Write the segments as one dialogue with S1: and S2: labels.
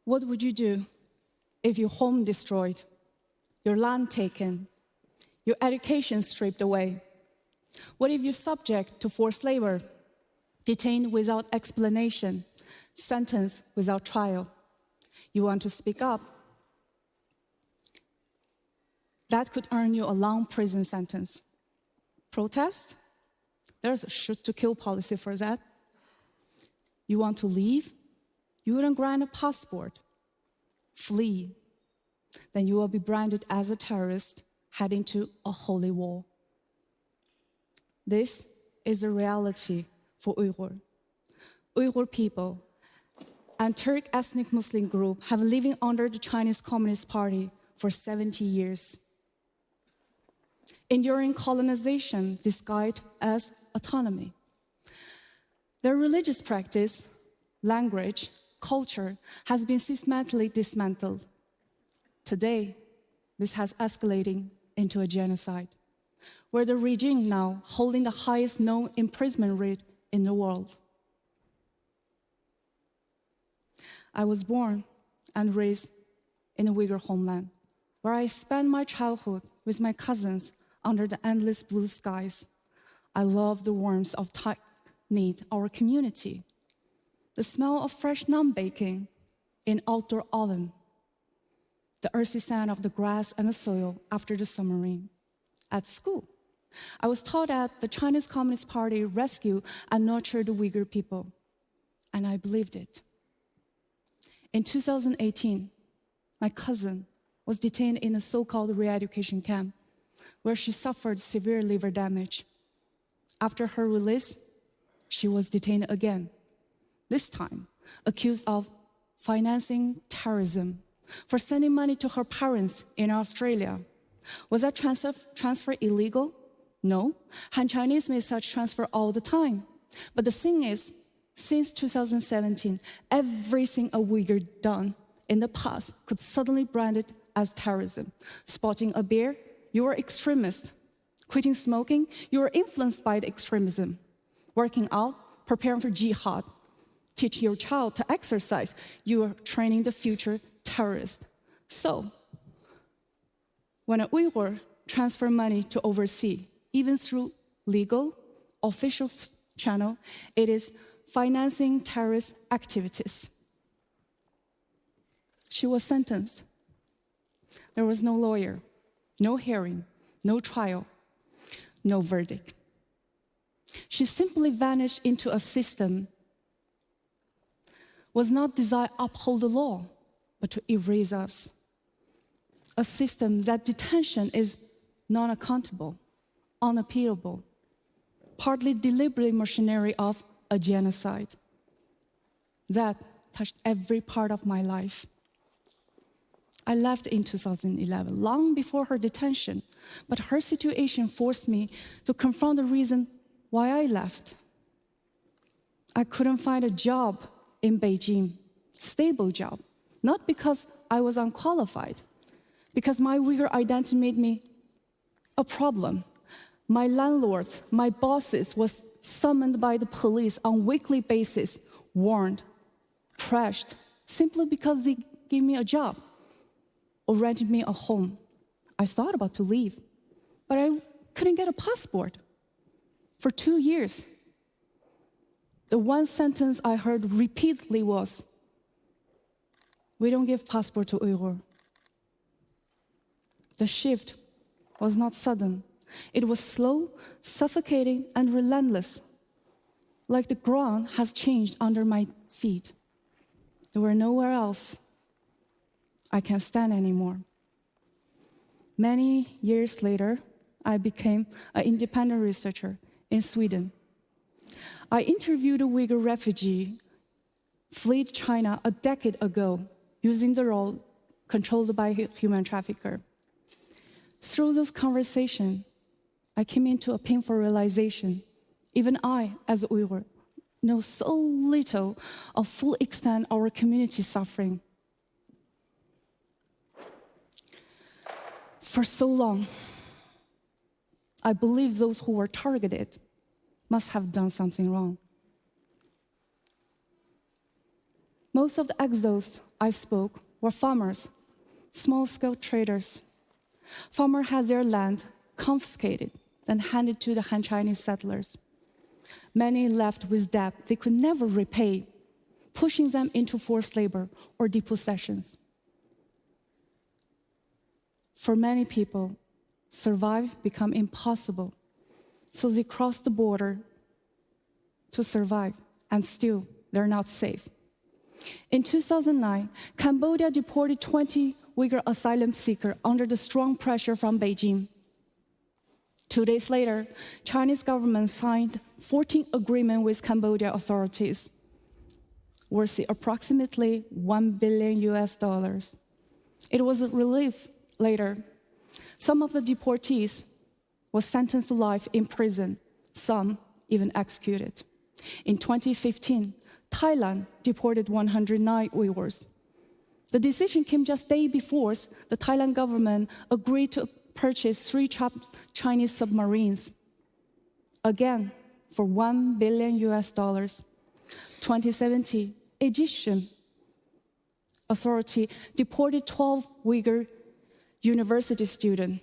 S1: What would you do if your home destroyed, your land taken, your education stripped away? What if you're subject to forced labor, detained without explanation, sentenced without trial? You want to speak up? That could earn you a long prison sentence. Protest? There's a shoot-to-kill policy for that. You want to leave? You wouldn't grant a passport. Flee. Then you will be branded as a terrorist heading to a holy war. This is the reality for Uyghur. Uyghur people and Turk ethnic Muslim group have been living under the Chinese Communist Party for 70 years. Enduring colonization disguised as autonomy. Their religious practice, language, culture has been systematically dismantled. Today, this has escalated into a genocide, where the regime now holding the highest known imprisonment rate in the world. I was born and raised in the Uyghur homeland, where I spent my childhood with my cousins under the endless blue skies. I love the warmth of tight-knit our community, the smell of fresh naan baking in outdoor oven, the earthy scent of the grass and the soil after the summer rain. At school, I was taught that the Chinese Communist Party rescued and nurtured the Uyghur people, and I believed it. In 2018, my cousin was detained in a so-called re-education camp, where she suffered severe liver damage. After her release, she was detained again, this time accused of financing terrorism for sending money to her parents in Australia. Was that transfer illegal? No. Han Chinese make such transfer all the time. But the thing is, since 2017, everything a Uyghur done in the past could suddenly brand it as terrorism. Spotting a bear, you are extremist. Quitting smoking, you are influenced by the extremism. Working out, preparing for jihad. Teaching your child to exercise, you are training the future terrorist. So, when a Uyghur transfer money to overseas, even through legal, official channel, it is financing terrorist activities. She was sentenced. There was no lawyer, no hearing, no trial, no verdict. She simply vanished into a system was not designed to uphold the law, but to erase us. A system that detention is non-accountable, unappealable, partly deliberate machinery of a genocide. That touched every part of my life. I left in 2011, long before her detention, but her situation forced me to confront the reason why I left. I couldn't find a job in Beijing, stable job, not because I was unqualified, because my Uyghur identity made me a problem. My landlords, my bosses was summoned by the police on weekly basis, warned, pressured, simply because they gave me a job or rented me a home. I thought about to leave, but I couldn't get a passport for 2 years. The one sentence I heard repeatedly was, "We don't give passport to Uyghur." The shift was not sudden. It was slow, suffocating, and relentless, like the ground has changed under my feet. There were nowhere else I can stand anymore. Many years later, I became an independent researcher in Sweden. I interviewed a Uyghur refugee fled China a decade ago using the role controlled by a human trafficker. Through those conversations, I came into a painful realization. Even I, as a Uyghur, know so little of full extent our community suffering. For so long, I believe those who were targeted must have done something wrong. Most of the exodus I spoke were farmers, small-scale traders. Farmers had their land confiscated and handed to the Han Chinese settlers. Many left with debt they could never repay, pushing them into forced labor or deportations. For many people, survive become impossible, so they cross the border to survive, and still they're not safe. In 2009, Cambodia deported 20 Uyghur asylum seekers under the strong pressure from Beijing. 2 days later, Chinese government signed 14 agreements with Cambodia authorities, worth approximately $1 billion. It was a relief later. Some of the deportees were sentenced to life in prison, some even executed. In 2015, Thailand deported 109 Uyghurs. The decision came just days before the Thailand government agreed to purchase 3 Chinese submarines, again for $1 billion. 2017, Egyptian authority deported 12 Uyghur university students.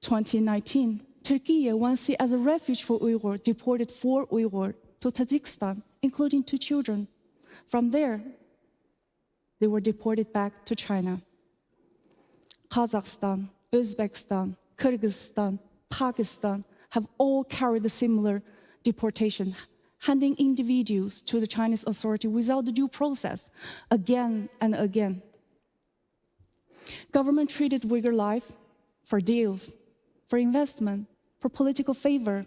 S1: 2019, Turkey, once seen as a refuge for Uyghur, deported 4 Uyghur to Tajikistan, including 2 children. From there, they were deported back to China. Kazakhstan, Uzbekistan, Kyrgyzstan, Pakistan have all carried a similar deportation, handing individuals to the Chinese authority without the due process, again and again. Government treated Uyghur life for deals, for investment, for political favor.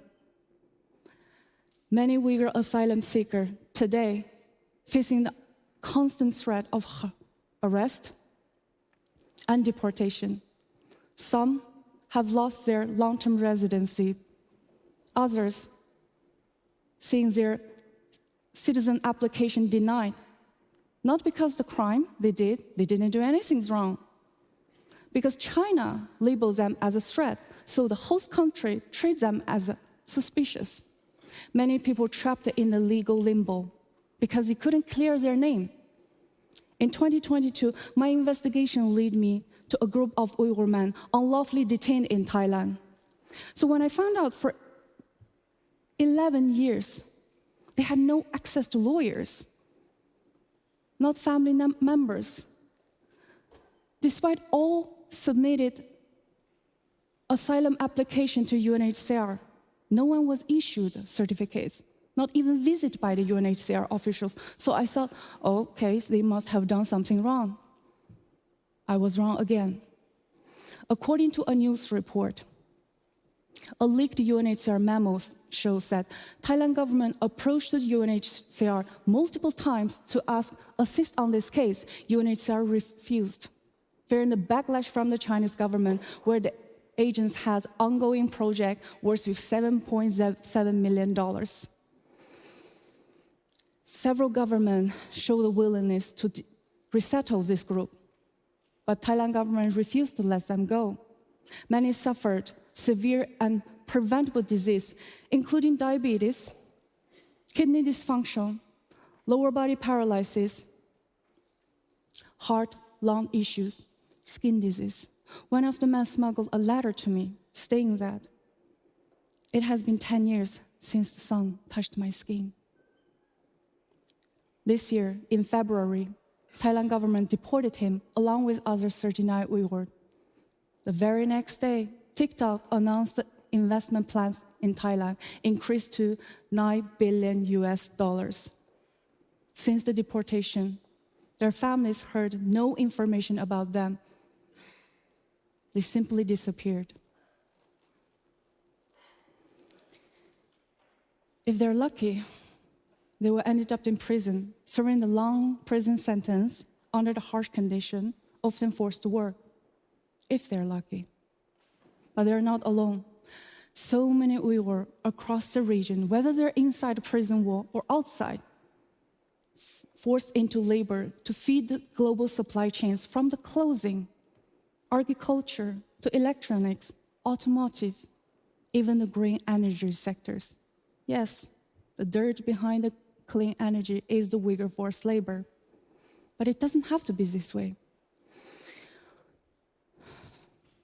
S1: Many Uyghur asylum seekers today facing the constant threat of arrest and deportation. Some have lost their long-term residency. Others seeing their citizen application denied, not because the crime they didn't do anything wrong, because China labels them as a threat, so the host country treats them as suspicious. Many people trapped in the legal limbo because they couldn't clear their name. In 2022, my investigation led me to a group of Uyghur men unlawfully detained in Thailand. So when I found out for 11 years, they had no access to lawyers, not family members. Despite all submitted asylum application to UNHCR, no one was issued certificates, not even visited by the UNHCR officials. So I thought, okay, so they must have done something wrong. I was wrong again. According to a news report, a leaked UNHCR memo shows that Thailand government approached the UNHCR multiple times to ask assist on this case. UNHCR refused, fearing the backlash from the Chinese government, where the agents has ongoing project worth with $7.7 million. Several governments showed a willingness to resettle this group, but Thailand government refused to let them go. Many suffered severe and preventable disease, including diabetes, kidney dysfunction, lower body paralysis, heart, lung issues, skin disease. One of the men smuggled a letter to me saying that it has been 10 years since the sun touched my skin. This year, in February, Thailand government deported him along with other 39 Uyghur. The very next day, TikTok announced the investment plans in Thailand increased to $9 billion. Since the deportation, their families heard no information about them. They simply disappeared. If they're lucky, they will end up in prison, serving a long prison sentence under the harsh condition, often forced to work, if they're lucky. But they're not alone. So many Uyghur across the region, whether they're inside the prison wall or outside, forced into labor to feed the global supply chains from the clothing, agriculture, to electronics, automotive, even the green energy sectors. Yes, the dirt behind the clean energy is the Uyghur forced labor. But it doesn't have to be this way.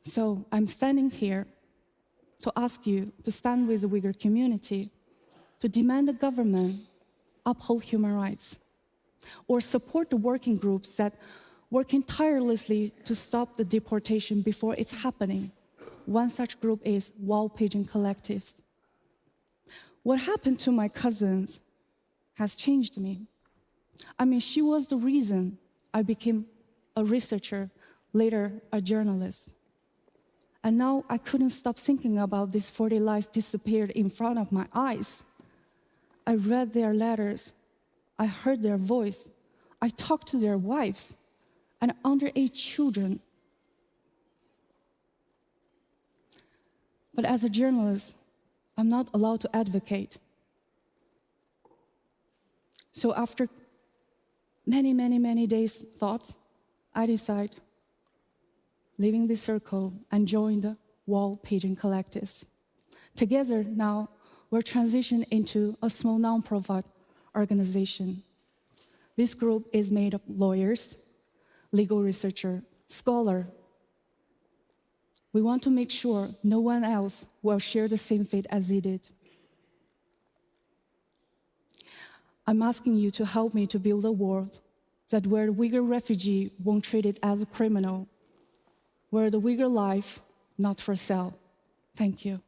S1: So I'm standing here to ask you to stand with the Uyghur community, to demand the government uphold human rights, or support the working groups that working tirelessly to stop the deportation before it's happening. One such group is Wall Pigeon Collectives. What happened to my cousins has changed me. I mean, she was the reason I became a researcher, later a journalist. And now I couldn't stop thinking about these 40 lives disappeared in front of my eyes. I read their letters. I heard their voice. I talked to their wives and underage children. But as a journalist, I'm not allowed to advocate. So after many days thought, I decided leaving this circle and join the Wall Pigeon Collectives. Together now, we're transitioning into a small non-profit organization. This group is made of lawyers, legal researcher, scholar. We want to make sure no one else will share the same fate as he did. I'm asking you to help me to build a world that where the Uyghur refugee won't treat it as a criminal, where the Uyghur life not for sale. Thank you.